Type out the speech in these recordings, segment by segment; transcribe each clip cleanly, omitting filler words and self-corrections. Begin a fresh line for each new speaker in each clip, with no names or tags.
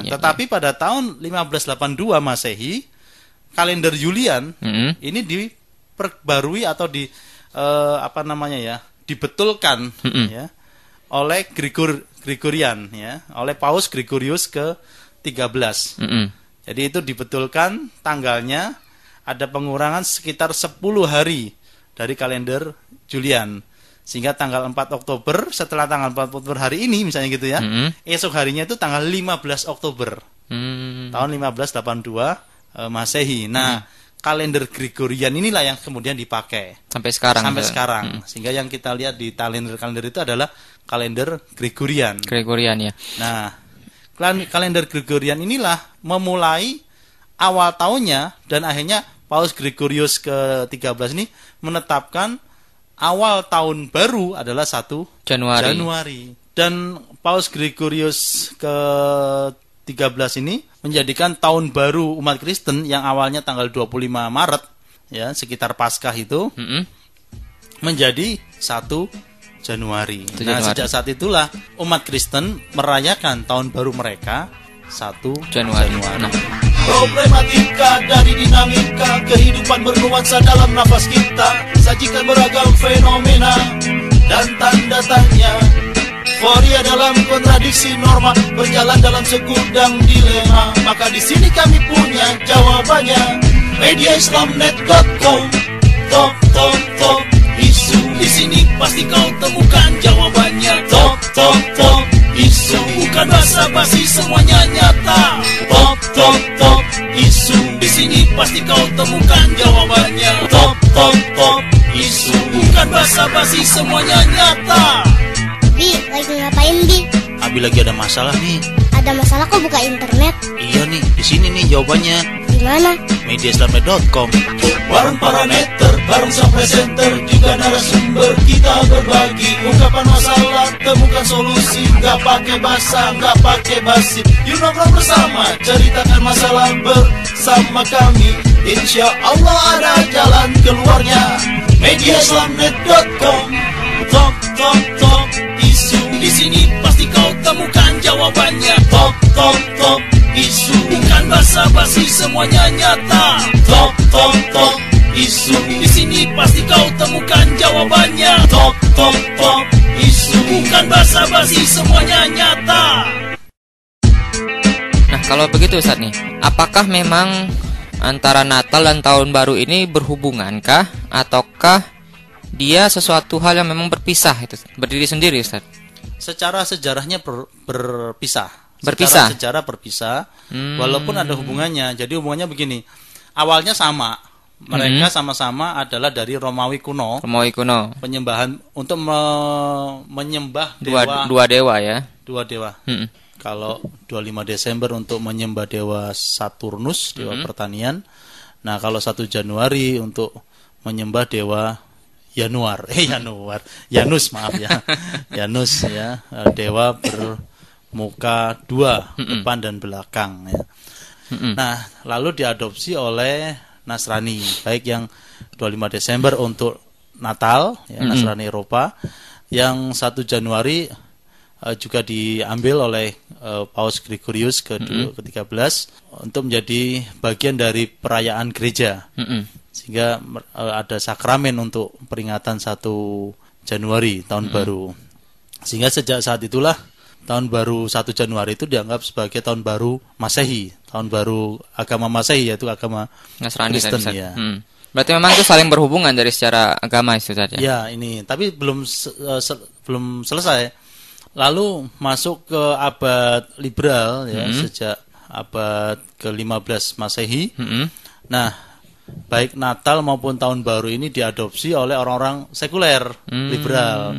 Tetapi pada tahun 1582 Masehi, kalender Julian ini diperbarui atau dibetulkan ya oleh Gregorian ya, oleh Paus Gregorius ke-13. Jadi itu dibetulkan tanggalnya, ada pengurangan sekitar 10 hari dari kalender Julian. Sehingga tanggal 4 Oktober, setelah tanggal 4 Oktober hari ini misalnya gitu ya, esok harinya itu tanggal 15 Oktober tahun 1582 Masehi. Nah, kalender Gregorian inilah yang kemudian dipakai sampai sekarang. Sehingga yang kita lihat di kalender itu adalah kalender Gregorian ya. Nah, kalender Gregorian inilah memulai awal tahunnya, dan akhirnya Paus Gregorius ke-13 ini menetapkan awal tahun baru adalah 1 Januari. Dan Paus Gregorius ke-13 ini menjadikan tahun baru umat Kristen yang awalnya tanggal 25 Maret ya, sekitar Paskah itu menjadi 1 Januari. Nah, sejak saat itulah umat Kristen merayakan tahun baru mereka 1 Januari.
Problematika dari dinamika kehidupan bernuansa dalam nafas kita, sajikan beragam fenomena dan tanda tanya. Euforia dalam kontradiksi norma, berjalan dalam segudang dilema. Maka di sini kami punya jawabannya. Mediaislamnet.com. Top isu, di sini pasti kau temukan jawabannya. Top isu, bukan basa-basi, semuanya nyata. Top isu, di sini pasti kau temukan jawabannya. Top isu, bukan basa-basi, semuanya nyata.
Bi, lagi ngapain, Bi?
Abi lagi ada masalah nih.
Ada masalah kok buka internet?
Iya nih, di sini nih jawabannya.
Di mana?
Mediaislamnet.com.
Bareng parameter, bareng sang presenter, juga narasumber, kita berbagi ungkapan masalah, temukan solusi. Gak pakai basa, gak pakai basi. Yuk nongkrong bersama, ceritakan masalah bersama kami. Insya Allah ada jalan keluarnya. Mediaislamnet.com. Top isu, di sini pasti kau temukan jawabannya. Top isu, bukan basa-basi, semuanya nyata. Top isu, di sini pasti kau temukan jawabannya. Top isu, bukan basa-basi, semuanya nyata.
Nah, kalau begitu Ustaz nih, apakah memang antara Natal dan Tahun Baru ini berhubungankah, ataukah dia sesuatu hal yang memang berpisah, itu berdiri sendiri, Ustaz?
Secara sejarahnya berpisah. Secara berpisah, walaupun ada hubungannya. Jadi hubungannya begini. Awalnya sama. Mereka sama-sama adalah dari Romawi kuno. Penyembahan untuk menyembah
dua dewa ya.
Dua dewa. Kalau 25 Desember untuk menyembah dewa Saturnus, dewa pertanian. Nah, kalau 1 Januari untuk menyembah dewa Janus, maaf ya. Janus ya, dewa bermuka 2, depan dan belakang ya. Nah, lalu diadopsi oleh Nasrani, baik yang 25 Desember untuk Natal ya, Nasrani Eropa, yang 1 Januari juga diambil oleh Paus Gregorius ke-13 untuk menjadi bagian dari perayaan gereja. Sehingga ada sakramen untuk peringatan 1 Januari tahun baru. Sehingga sejak saat itulah tahun baru 1 Januari itu dianggap sebagai tahun baru Masehi, tahun baru agama Masehi, yaitu agama
Nasrani
Kristen ya.
Berarti memang itu saling berhubungan dari secara agama itu saja.
Ya, ini tapi belum selesai. Lalu masuk ke abad liberal ya, sejak abad ke-15 Masehi. Nah, baik Natal maupun Tahun Baru ini diadopsi oleh orang-orang sekuler, liberal.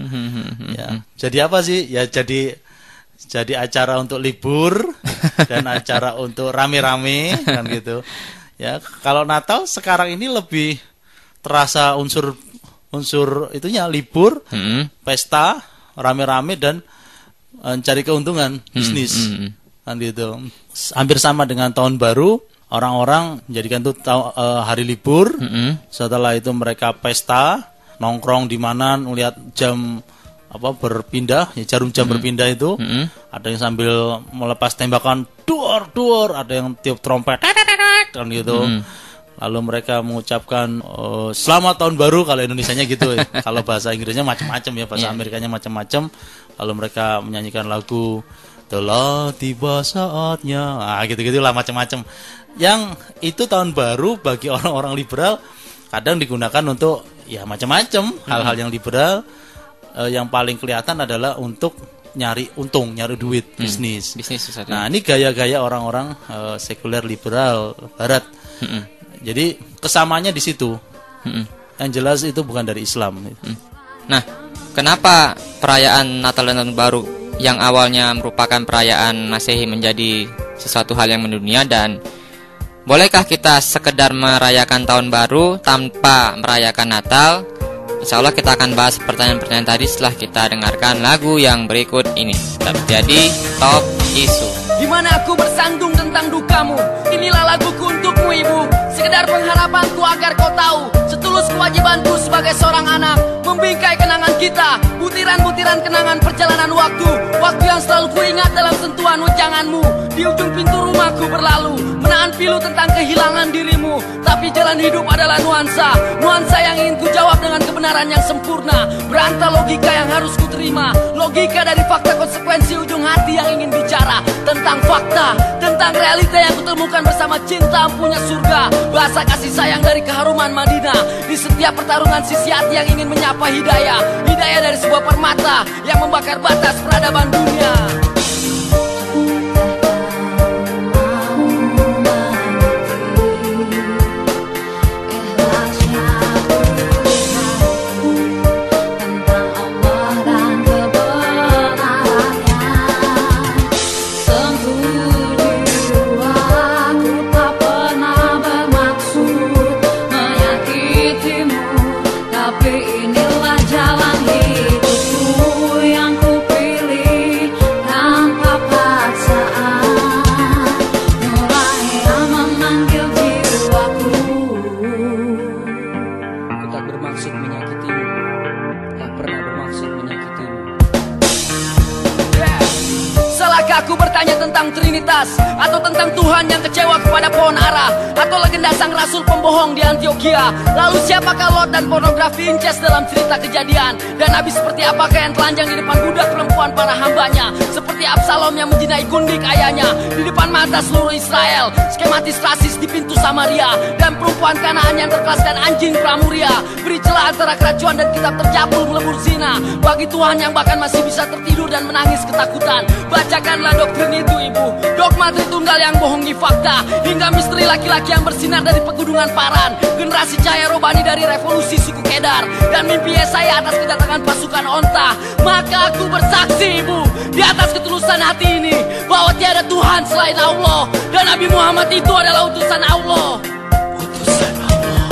Ya. Jadi apa sih? Ya jadi acara untuk libur dan acara untuk rame-rame kan gitu. Ya, kalau Natal sekarang ini lebih terasa unsur itunya libur, pesta, rame-rame dan cari keuntungan bisnis. Kan gitu. Hampir sama dengan Tahun Baru. Orang-orang menjadikan itu hari libur. Setelah itu mereka pesta, nongkrong di mana, melihat jam berpindah, ya jarum jam berpindah itu. Ada yang sambil melepas tembakan duor, ada yang tiup trompet dan gitu. Lalu mereka mengucapkan selamat tahun baru kalau Indonesianya gitu. Kalau bahasa Inggrisnya macam-macam ya, bahasa Amerikanya macam-macam. Lalu mereka menyanyikan lagu telah tiba saatnya. Gitu-gitulah macam-macam. Yang itu tahun baru bagi orang-orang liberal kadang digunakan untuk ya macam-macam hal-hal yang liberal. Yang paling kelihatan adalah untuk nyari untung, nyari duit, bisnis. Nah, ini gaya-gaya orang-orang sekuler liberal barat. Jadi kesamanya di situ. Yang jelas itu bukan dari Islam.
Nah, kenapa perayaan Natal dan Tahun Baru yang awalnya merupakan perayaan Masehi menjadi sesuatu hal yang mendunia, dan bolehkah kita sekedar merayakan Tahun Baru tanpa merayakan Natal? Insya Allah kita akan bahas pertanyaan-pertanyaan tadi setelah kita dengarkan lagu yang berikut ini. Tetap jadi Top Isu.
Di mana aku bersandung tentang dukamu. Inilah laguku untukmu ibu. Sekedar pengharapanku agar kau tahu setulus kewajibanku sebagai seorang anak. Membingkai kenangan kita, butiran-butiran kenangan perjalanan waktu. Waktu yang selalu kuingat dalam sentuhan ujanganmu. Di ujung pintu rumahku berlalu, menahan pilu tentang kehilangan dirimu. Tapi jalan hidup adalah nuansa, nuansa yang ingin ku jawab dengan kebenaran yang sempurna. Berantah logika yang harus ku terima, logika dari fakta konsekuensi ujung hati yang ingin bicara. Tentang fakta, tentang realita yang kutemukan bersama cinta ampunya surga. Bahasa kasih sayang dari keharuman Madinah. Di setiap pertarungan sisi hati yang ingin menyapa hidayah. Hidayah dari sebuah permata yang membakar batas peradaban dunia. Aku bertanya tentang Trinitas, atau tentang Tuhan yang kecewa kepada pohon ara, atau legenda sang rasul pembohong di Antioquia. Lalu siapakah Lot dan pornografi incest dalam cerita Kejadian? Dan Nabi seperti apakah yang telanjang di depan budak perempuan para hambanya? Seperti Absalom yang menjinai gundik ayahnya di depan mata seluruh Israel. Skematis rasis di pintu Samaria, dan perempuan Kanaan yang terkelaskan anjing pramuria. Beri celah antara keracuan dan kitab terjabul melebur zina. Bagi Tuhan yang bahkan masih bisa tertidur dan menangis ketakutan, bacakanlah doktrin itu ibu, dogma Tritunggal yang bohongi fakta, hingga misteri laki-laki yang bersinar dari pegunungan Paran, generasi cahaya robani dari revolusi suku Kedar, dan mimpi Yesaya atas kedatangan pasukan onta. Maka aku bersaksi ibu, di atas ketulusan hati ini, bahwa tiada Tuhan selain Allah, dan Nabi Muhammad itu adalah utusan Allah.
Utusan Allah.